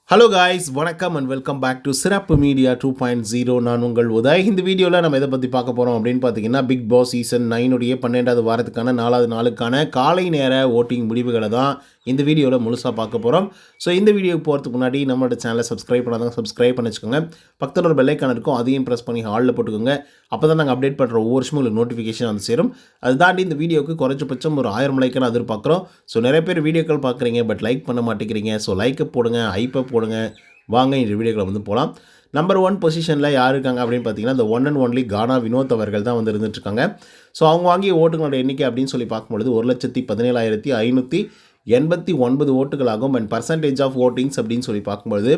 Hello guys, வணக்கம் and welcome back to சிறப்பு media 2.0. நான் உங்கள் உதய். இந்த வீடியோவில் நம்ம எதை பற்றி பார்க்க போகிறோம் அப்படின்னு பார்த்தீங்கன்னா, பிக் பாஸ் சீசன் 9 12வது வாரத்துக்கான 4வது நாளுக்கான காலை நேர ஓட்டிங் முடிவுகளை தான் இந்த வீடியோவில் முழுசாக பார்க்க போகிறோம். ஸோ இந்த வீடியோக்கு போகிறதுக்கு முன்னாடி நம்மளோட சேனலை சப்ஸ்கிரைப் பண்ணாதான் சப்ஸ்கிரைப் பண்ணி வச்சுக்கோங்க. பக்கத்தில் ஒரு பெல்லைக்கான இருக்கும், அதையும் ப்ரெஸ் பண்ணி ஹாலில் போட்டுக்கோங்க. அப்போ தான் நாங்கள் அப்டேட் பண்ணுற ஒவ்வொரு வருஷமும் உங்களுக்கு நோட்டிஃபிகேஷன் வந்து சேரும். அது தாண்டி இந்த வீடியோவுக்கு குறைஞ்சபட்சம் ஒரு 1000 லைக்கான எதிர்பார்க்குறோம். ஸோ நிறைய பேர் வீடியோக்கள் பார்க்குறீங்க, பட் லைக் பண்ண மாட்டேங்கிறீங்க. ஸோ லைக்கை போடுங்க, ஐப்பை போடுங்க. வாங்க இந்த வீடியோக்களை வந்து போகலாம். நம்பர் 1 பொசிஷனில் யார் இருக்காங்க அப்படின்னு பார்த்தீங்கன்னா, இந்த ஒன் அண்ட் ஒன்லி கானா வினோத் அவர்கள் தான் வந்து இருந்துகிட்ருக்காங்க. ஸோ அவங்க வாங்கிய ஓட்டுகளோட எண்ணிக்கை அப்படின்னு சொல்லி பார்க்கும்பொழுது 1,17,589 ஓட்டுகளாகும். அண்ட் பர்சன்டேஜ் ஆஃப் ஓட்டிங்ஸ் அப்படின்னு சொல்லி பார்க்கும்பொழுது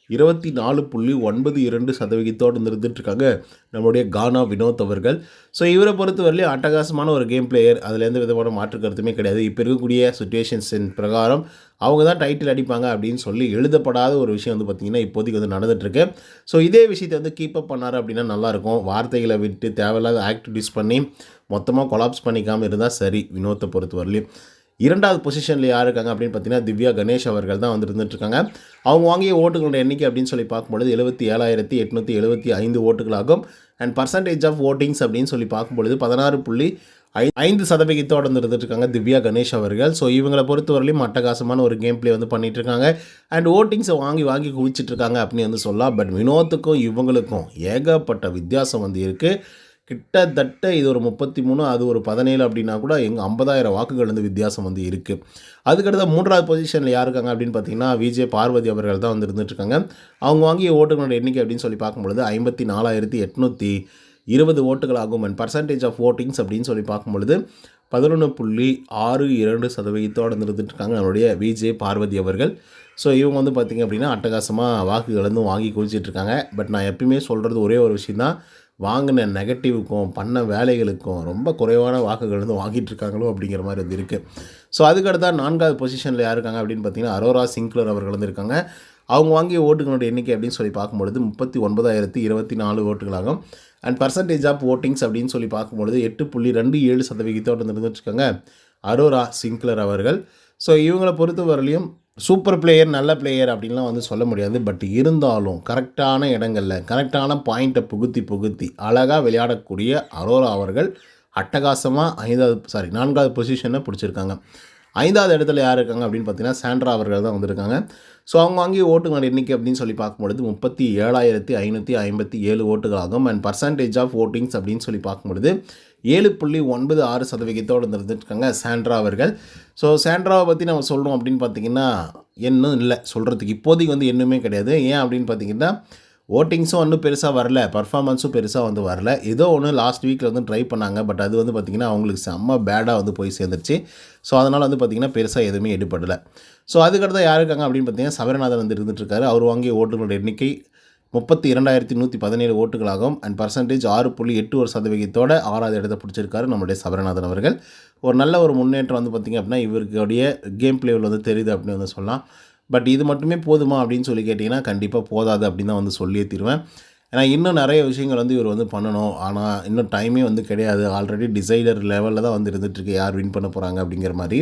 24.92% இருந்துகிட்ருக்காங்க நம்மளுடைய கானா வினோத் அவர்கள். ஸோ இவரை பொறுத்தவரையிலும் அட்டகாசமான ஒரு கேம் பிளேயர், அதில் எந்த விதமான மாற்று கருத்துமே கிடையாது. இப்போ இருக்கக்கூடிய சுச்சுவேஷன்ஸின் பிரகாரம் அவங்க தான் டைட்டில் அடிப்பாங்க அப்படின்னு சொல்லி எழுதப்படாத ஒரு விஷயம் வந்து பார்த்திங்கன்னா இப்போதைக்கு வந்து நடந்துகிட்ருக்கு. ஸோ இதே விஷயத்தை வந்து கீப்பப் பண்ணார் அப்படின்னா நல்லாயிருக்கும். வார்த்தைகளை விட்டு தேவையில்லாத ஆக்டிவிட்டிஸ் பண்ணி மொத்தமாக கொலாப்ஸ் பண்ணிக்காமல் இருந்தால் சரி வினோத்தை பொறுத்தவரையிலும். 2வது பொசிஷனில் யார் இருக்காங்க அப்படின்னு பார்த்தீங்கன்னா, திவ்யா கணேஷ் அவர்கள் தான் வந்து இருந்துகிட்ருக்காங்க. அவங்க வாங்கிய ஓட்டுகளோட எண்ணிக்கை அப்படின்னு சொல்லி பார்க்கும்பொழுது 77,875 ஓட்டுகளாகும். அண்ட் பர்சன்டேஜ் ஆஃப் ஓட்டிங்ஸ் அப்படின்னு சொல்லி பார்க்கும்பொழுது 16.5% வந்து இருந்துகிட்ருக்காங்க திவ்யா கணேஷ் அவர்கள். ஸோ இவங்களை பொறுத்தவரையிலும் அட்டகாசமான ஒரு கேம் பிளே வந்து பண்ணிகிட்ருக்காங்க. அண்ட் ஓட்டிங்ஸை வாங்கி குவிச்சிட்ருக்காங்க அப்படின்னு வந்து சொல்லலாம். பட் வினோத்துக்கும் இவங்களுக்கும் ஏகப்பட்ட வித்தியாசம் வந்து இருக்குது. கிட்டத்தட்ட இது ஒரு 33, அது ஒரு 17 அப்படின்னா கூட 50,000 வாக்குகள் வந்து வித்தியாசம் வந்து இருக்குது. அதுக்கடுத்த 3வது பொசிஷனில் யார் இருக்காங்க அப்படின்னு பார்த்தீங்கன்னா, விஜே பார்வதி அவர்கள் தான் வந்து இருந்துகிட்ருக்காங்க. அவங்க வாங்கிய ஓட்டுகளோட எண்ணிக்கை அப்படின்னு சொல்லி பார்க்கும்பொழுது 54,820 ஓட்டுகளாகும். அண்ட் பர்சன்டேஜ் ஆஃப் ஓட்டிங்ஸ் அப்படின்னு சொல்லி பார்க்கும்பொழுது 11.62% இருந்துகிட்ருக்காங்க நம்மளுடைய விஜே பார்வதி அவர்கள். ஸோ இவங்க வந்து பார்த்திங்க அப்படின்னா அட்டகாசமாக வாக்குகள் வந்து வாங்கி குவிச்சிட்ருக்காங்க. பட் நான் எப்பயுமே சொல்கிறது ஒரே ஒரு விஷயம் தான், வாங்கின நெகட்டிவுக்கும் பண்ண வேலைகளுக்கும் ரொம்ப குறைவான வாக்குகள் வந்து வாங்கிட்டுருக்காங்களோ அப்படிங்கிற மாதிரி வந்து இருக்குது. ஸோ அதுக்கடுத்தா 4வது பொசிஷனில் யார் இருக்காங்க அப்படின்னு பார்த்தீங்கன்னா, அரோரா சிங்க்லர் அவர்கள் வந்து இருக்காங்க. அவங்க வாங்கிய ஓட்டுகளோட எண்ணிக்கை அப்படின்னு சொல்லி பார்க்கும்பொழுது 39,024 ஓட்டுகளாகும். அண்ட் பர்சன்டேஜ் ஆஃப் ஓட்டிங்ஸ் அப்படின்னு சொல்லி பார்க்கும்பொழுது 8.27% இருந்துகிட்ருக்காங்க அரோரா சிங்க்லர் அவர்கள். ஸோ இவங்களை பொறுத்தவரையிலையும் சூப்பர் பிளேயர், நல்ல பிளேயர் அப்படின்லாம் வந்து சொல்ல முடியாது. பட் இருந்தாலும் கரெக்டான இடங்களில் கரெக்டான பாயிண்ட்டை புகுத்தி அழகாக விளையாடக்கூடிய அரோரா அவர்கள் அட்டகாசமாக 4வது பொசிஷனை பிடிச்சிருக்காங்க. 5வது இடத்துல யார் இருக்காங்க அப்படின்னு பார்த்தீங்கன்னா, சாண்ட்ரா அவர்கள் தான் வந்திருக்காங்க. ஸோ அவங்க வாங்கிய ஓட்டுகளோட எண்ணிக்கை அப்படின்னு சொல்லி பார்க்கும்பொழுது 37,557 ஓட்டுகளாகும். அண்ட் பர்சன்டேஜ் ஆஃப் ஓட்டிங்ஸ் அப்படின்னு சொல்லி பார்க்கும்பொழுது 7.96% இருந்துருக்காங்க சாண்ட்ரா அவர்கள். ஸோ சாண்ட்ராவை பற்றி நம்ம சொல்லணும் அப்படின்னு பார்த்திங்கன்னா இன்னும் இல்லை சொல்கிறதுக்கு, இப்போதைக்கு வந்து இன்னுமே கிடையாது. ஏன் அப்படின்னு பார்த்திங்கன்னா, ஓட்டிங்ஸும் ஒன்றும் பெருசாக வரல, பர்ஃபார்மன்ஸும் பெருசாக வந்து வரல. ஏதோ ஒன்று லாஸ்ட் வீக்கில் வந்து ட்ரை பண்ணாங்க. பட் அது வந்து பார்த்திங்கன்னா அவங்களுக்கு செம்ம பேடாக வந்து போய் சேர்ந்துருச்சு. ஸோ அதனால் வந்து பார்த்திங்கன்னா பெருசாக எதுவுமே எடுபடலை. ஸோ அதுக்கடுத்து யார் இருக்காங்க அப்படின்னு பார்த்தீங்கன்னா, சபரிநாதன் வந்து இருந்துகிட்ருக்காரு. அவர் வாங்கிய ஓட்டுகளோட எண்ணிக்கை 32,117 ஓட்டுகளாகும். அண்ட் பர்சன்டேஜ் 6.81% 6வது இடத்தை பிடிச்சிருக்காரு நம்மளுடைய சபரிநாதன் அவர்கள். ஒரு நல்ல ஒரு முன்னேற்றம் வந்து பார்த்திங்க அப்படின்னா இவருடைய கேம் பிளேவில் வந்து தெரியுது அப்படின்னு வந்து சொல்லலாம். பட் இது மட்டுமே போதுமா அப்படின்னு சொல்லி கேட்டிங்கன்னா கண்டிப்பாக போதாது அப்படின்னு தான் வந்து சொல்லியே தீருவேன். ஏன்னா இன்னும் நிறைய விஷயங்கள் வந்து இவர் வந்து பண்ணணும். ஆனால் இன்னும் டைமே வந்து கிடையாது. ஆல்ரெடி டிசைடர் லெவலில் தான் வந்து இருந்துகிட்ருக்கு யார் வின் பண்ண போகிறாங்க அப்படிங்கிற மாதிரி.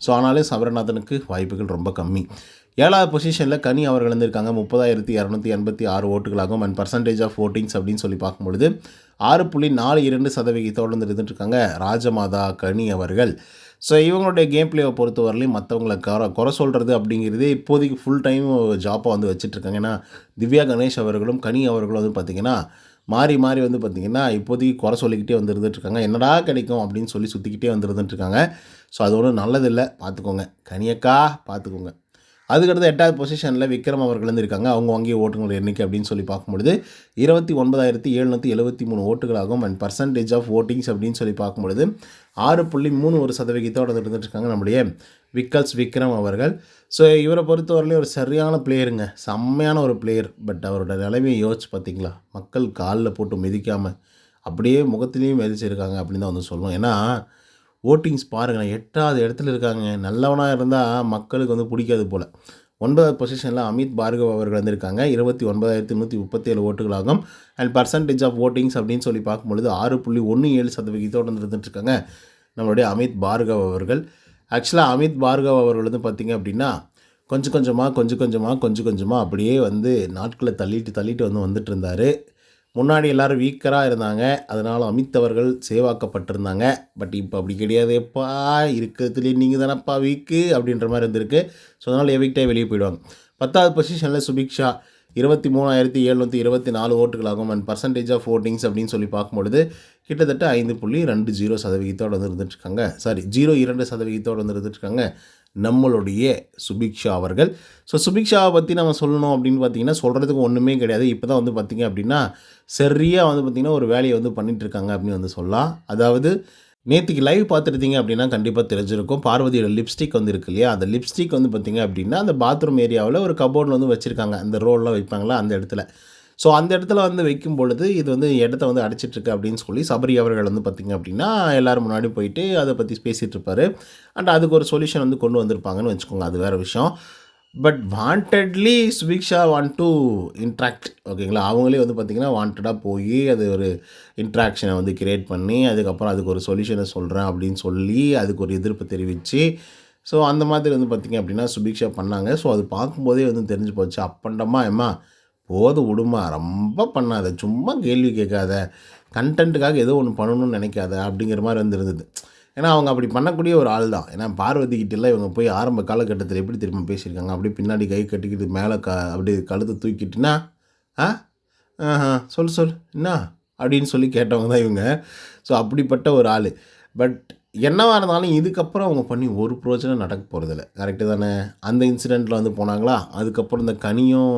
ஸோ ஆனாலே சபரிநாதனுக்கு வாய்ப்புகள் ரொம்ப கம்மி. 7வது பொசிஷனில் கனி அவர்கள் இருந்திருக்காங்க. 30,286 ஓட்டுகளாகும். அண்ட் பர்சன்டேஜ் ஆஃப் ஓட்டிங்ஸ் அப்படின்னு சொல்லி பார்க்கும்பொழுது 6.42% இருந்துகிட்ருக்காங்க ராஜமாதா கனி அவர்கள். ஸோ இவங்களுடைய கேம் பிளேவை பொறுத்தவரையிலையும் மற்றவங்களை குறை சொல்கிறது அப்படிங்கிறதே இப்போதைக்கு ஃபுல் டைம் ஜாப்பாக வந்து வச்சுட்ருக்காங்க. ஏன்னா திவ்யா கணேஷ் அவர்களும் கனி அவர்களும் வந்து பார்த்திங்கன்னா மாறி வந்து பார்த்திங்கன்னா இப்போதைக்கு குறை சொல்லிக்கிட்டே வந்து இருந்துகிட்ருக்காங்க. என்னடா கிடைக்கும் அப்படின்னு சொல்லி சுற்றிக்கிட்டே வந்து இருந்துகிட்ருக்காங்க. ஸோ அது ஒன்றும் நல்லதில்லை, பார்த்துக்கோங்க கனியக்கா, பார்த்துக்கோங்க. அதுக்கடுத்து 8வது பொசிஷனில் விக்ரம் அவர்கள் வந்து இருக்காங்க. அவங்க வாங்கிய ஓட்டுகளோட எண்ணிக்கை அப்படின்னு சொல்லி பார்க்கும்பொழுது 29,773 ஓட்டுகளாகும். அண்ட் பர்சன்டேஜ் ஆஃப் ஓட்டிங்ஸ் அப்படின்னு சொல்லி பார்க்கும்பொழுது 6.31% இருந்துகிட்ருக்காங்க நம்முடைய விக்ரம் அவர்கள். ஸோ இவரை பொறுத்தவரையிலையும் ஒரு சரியான பிளேயருங்க, செம்மையான ஒரு பிளேயர். பட் அவரோட நிலைமையை யோசிச்சு பார்த்திங்களா, மக்கள் காலில் போட்டு மிதிக்காமல் அப்படியே முகத்திலையும் மிதிச்சிருக்காங்க அப்படின்னு தான் வந்து சொல்லணும். ஏன்னா ஓட்டிங்ஸ் பாருங்கள், 8வது இடத்துல இருக்காங்க. நல்லவனாக இருந்தால் மக்களுக்கு வந்து பிடிக்காது போல். 9வது பொசிஷனில் அமித் பார்கவ் அவர்கள் வந்திருக்காங்க. 29,137 ஓட்டுகளாகும். அண்ட் பர்சன்டேஜ் ஆஃப் ஓட்டிங்ஸ் அப்படின்னு சொல்லி பார்க்கும்பொழுது 6.17% இருந்துகிட்ருக்காங்க நம்மளுடைய அமித் பார்கவ் அவர்கள். ஆக்சுவலாக அமித் பார்கவ் அவர்கள் வந்து பார்த்திங்க அப்படின்னா கொஞ்சம் கொஞ்சமாக அப்படியே வந்து நாட்களை தள்ளிட்டு வந்துட்டு இருந்தார். முன்னாடி எல்லோரும் வீக்கராக இருந்தாங்க, அதனால் அமித் அவர்கள் சேவாக்கப்பட்டிருந்தாங்க. பட் இப்போ அப்படி கிடையாதேப்பா, இருக்கிறதுலே நீங்கள் தானப்பா வீக்கு அப்படின்ற மாதிரி இருந்திருக்கு. ஸோ அதனால் எவிக்டாக வெளியே போயிடுவாங்க. 10வது பொசிஷனில் சுபிக்ஷா 23,724 ஓட்டுகளாகும். அண்ட் பர்சன்டேஜ் ஆஃப் ஓட்டிங்ஸ் அப்படின்னு சொல்லி பார்க்கும்பொழுது கிட்டத்தட்ட 5.20% வந்து இருந்துட்டுருக்காங்க. 0.2% வந்து இருந்துட்டுருக்காங்க நம்மளுடைய சுபிக்ஷா அவர்கள். ஸோ சுபிக்ஷாவை பற்றி நம்ம சொல்லணும் அப்படின்னு பார்த்திங்கன்னா சொல்கிறதுக்கு ஒன்றுமே கிடையாது. இப்போ தான் வந்து பார்த்திங்க அப்படின்னா சரியாக வந்து பார்த்திங்கன்னா ஒரு வேலையை வந்து பண்ணிகிட்ருக்காங்க அப்படின்னு வந்து சொல்லலாம். அதாவது நேற்றுக்கு லைவ் பார்த்துருந்தீங்க அப்படின்னா கண்டிப்பாக தெரிஞ்சிருக்கும். பார்வதியோட லிப்ஸ்டிக் வந்து இருக்கு இல்லையா, அந்த லிப்ஸ்டிக் வந்து பார்த்திங்க அப்படின்னா அந்த பாத்ரூம் ஏரியாவில் ஒரு கபோர்டில் வந்து வச்சுருக்காங்க. அந்த ரோல்லாம் வைப்பாங்களா அந்த இடத்துல. ஸோ அந்த இடத்துல வந்து வைக்கும் பொழுது இது வந்து இடத்த வந்து அடிச்சிட்ருக்கு அப்படின்னு சொல்லி சபரி அவர்கள் வந்து பார்த்திங்க அப்படின்னா எல்லோரும் முன்னாடி போயிட்டு அதை பற்றி பேசிகிட்டு இருப்பார். அண்ட் அதுக்கு ஒரு சொல்யூஷன் வந்து கொண்டு வந்திருப்பாங்கன்னு வச்சுக்கோங்க, அது வேறு விஷயம். But wantedly Subiksha want to interact, ஓகேங்களா. அவங்களே வந்து பார்த்திங்கன்னா வாண்டடாக போய் அது ஒரு இன்ட்ராக்ஷனை வந்து கிரியேட் பண்ணி அதுக்கப்புறம் அதுக்கு ஒரு சொல்யூஷனை சொல்கிறேன் அப்படின்னு சொல்லி அதுக்கு ஒரு எதிர்ப்பு தெரிவித்து ஸோ அந்த மாதிரி வந்து பார்த்திங்க அப்படின்னா சுபிக்ஷா பண்ணாங்க. ஸோ அது பார்க்கும்போதே வந்து தெரிஞ்சு போச்சு, அப்பண்டமா ஏம்மா போதும் விடுமா, ரொம்ப பண்ணாத, சும்மா கேள்வி கேட்காத, கண்டென்ட்டுக்காக ஏதோ ஒன்று பண்ணணும்னு நினைக்காத அப்படிங்கிற மாதிரி வந்து இருந்தது. ஏன்னா அவங்க அப்படி பண்ணக்கூடிய ஒரு ஆள் தான். ஏன்னா பார்வதிக்கிட்டெல்லாம் இவங்க போய் ஆரம்ப காலகட்டத்தில் எப்படி திரும்ப பேசியிருக்காங்க, அப்படியே பின்னாடி கை கட்டிக்கிட்டு மேலே அப்படியே கழுத்தை தூக்கிட்டுனா சொல் என்ன அப்படின்னு சொல்லி கேட்டவங்க தான் இவங்க. ஸோ அப்படிப்பட்ட ஒரு ஆள். பட் என்னவாக இருந்தாலும் இதுக்கப்புறம் அவங்க பண்ணி ஒரு பிரோஜனம் நடக்க போகிறதில்ல, கரெக்டு தானே. அந்த இன்சிடெண்ட்டில் வந்து போனாங்களா, அதுக்கப்புறம் இந்த கனியும்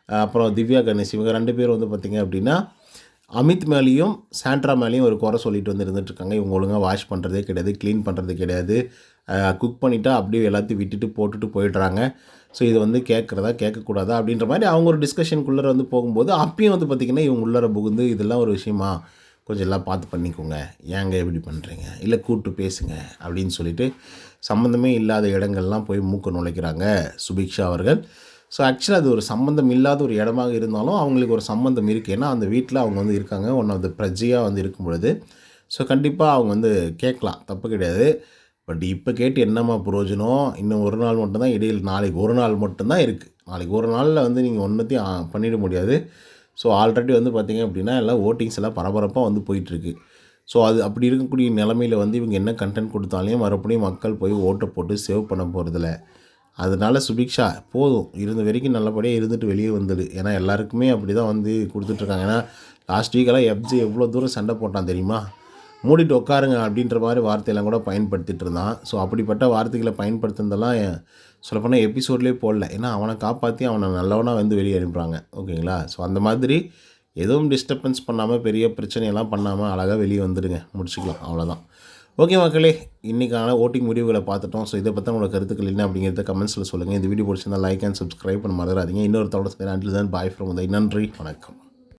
அப்புறம் திவ்யா கணேஷ் இவங்க 2 பேரும் வந்து பார்த்திங்க அப்படின்னா அமித் மேலேயும் சாண்ட்ரா மேலேயும் ஒரு குறை சொல்லிட்டு வந்து இருந்துகிட்ருக்காங்க. இவங்க ஒழுங்காக வாஷ் பண்ணுறதே கிடையாது, க்ளீன் பண்ணுறது கிடையாது, குக் பண்ணிவிட்டா அப்படியே எல்லாத்தையும் விட்டுட்டு போட்டுட்டு போயிடுறாங்க. ஸோ இது வந்து கேட்குறதா கேட்கக்கூடாதா அப்படின்ற மாதிரி அவங்க ஒரு டிஸ்கஷனுக்குள்ளே வந்து போகும்போது அப்பயும் வந்து பார்த்திங்கன்னா இவங்க உள்ளர புகுந்து இதெல்லாம் ஒரு விஷயமா, கொஞ்சம் எல்லாம் பார்த்து பண்ணிக்கோங்க, ஏங்க எப்படி பண்ணுறீங்க, இல்லை கூப்பிட்டு பேசுங்க அப்படின்னு சொல்லிட்டு சம்மந்தமே இல்லாத இடங்கள்லாம் போய் மூக்க நுழைக்கிறாங்க சுபிக்ஷா அவர்கள். ஸோ ஆக்சுவலாக அது ஒரு சம்மந்தம் இல்லாத ஒரு இடமாக இருந்தாலும் அவங்களுக்கு ஒரு சம்மந்தம் இருக்குது. ஏன்னா அந்த வீட்டில் அவங்க வந்து இருக்காங்க, ஒன் ஆஃப் த பிரஜையாக வந்து இருக்கும் பொழுது. ஸோ கண்டிப்பாக அவங்க வந்து கேட்கலாம், தப்பு கிடையாது. பட் இப்போ கேட்டு என்னம்மா பிரயோஜனம், இன்னும் ஒரு நாள் மட்டும்தான் இடையில், நாளைக்கு ஒரு நாள் மட்டும்தான் இருக்குது. நாளைக்கு ஒரு நாளில் வந்து நீங்கள் ஒன்றுத்தையும் பண்ணிட முடியாது. ஸோ ஆல்ரெடி வந்து பார்த்திங்க அப்படின்னா எல்லாம் ஓட்டிங்ஸ் எல்லாம் பரபரப்பாக வந்து போயிட்டுருக்கு. ஸோ அது அப்படி இருக்கக்கூடிய நிலமையில் வந்து இவங்க என்ன கண்டென்ட் கொடுத்தாலையும் மறுபடியும் மக்கள் போய் ஓட்டை போட்டு சேவ் பண்ண போகிறதில்ல. அதனால் சுபிக்ஷா போதும், இருந்த வரைக்கும் நல்லபடியாக இருந்துட்டு வெளியே வந்துடு. ஏன்னா எல்லாருக்குமே அப்படி தான் வந்து கொடுத்துட்ருக்காங்க. ஏன்னா லாஸ்ட் வீக்கெல்லாம் எஃப்ஜி எவ்வளோ தூரம் சண்டை போட்டான் தெரியுமா, மூடிட்டு உட்காருங்க அப்படின்ற மாதிரி வார்த்தையெல்லாம் கூட பயன்படுத்திகிட்டு இருந்தான். ஸோ அப்படிப்பட்ட வார்த்தைகளை பயன்படுத்துனதெல்லாம் சொல்லப்போனால் எபிசோட்லேயே போடல. ஏன்னா அவனை காப்பாற்றி அவனை நல்லவனாக வந்து வெளியே அனுப்புகிறாங்க, ஓகேங்களா. ஸோ அந்த மாதிரி எதுவும் டிஸ்டர்பன்ஸ் பண்ணாமல் பெரிய பிரச்சனையெல்லாம் பண்ணாமல் அழகாக வெளியே வந்துடுங்க, முடிச்சுக்கலாம், அவ்வளோதான். ஓகே மக்களே, இன்றைக்கான ஓட்டிங் முடிவுகளை பார்த்துட்டோம். ஸோ இதை பற்றி உங்களோட கருத்துக்கள் என்ன அப்படிங்கிறத கமெண்ட்ஸில் சொல்லுங்கள். இந்த வீடியோ பிடிச்சிருந்தால் லைக் அண்ட் சப்ஸ்கிரைப் பண்ண மறந்துடாதீங்க. இன்னொரு தவிர அண்டில் தான் பாய் ஃப்ரம் உதய். நன்றி, வணக்கம்.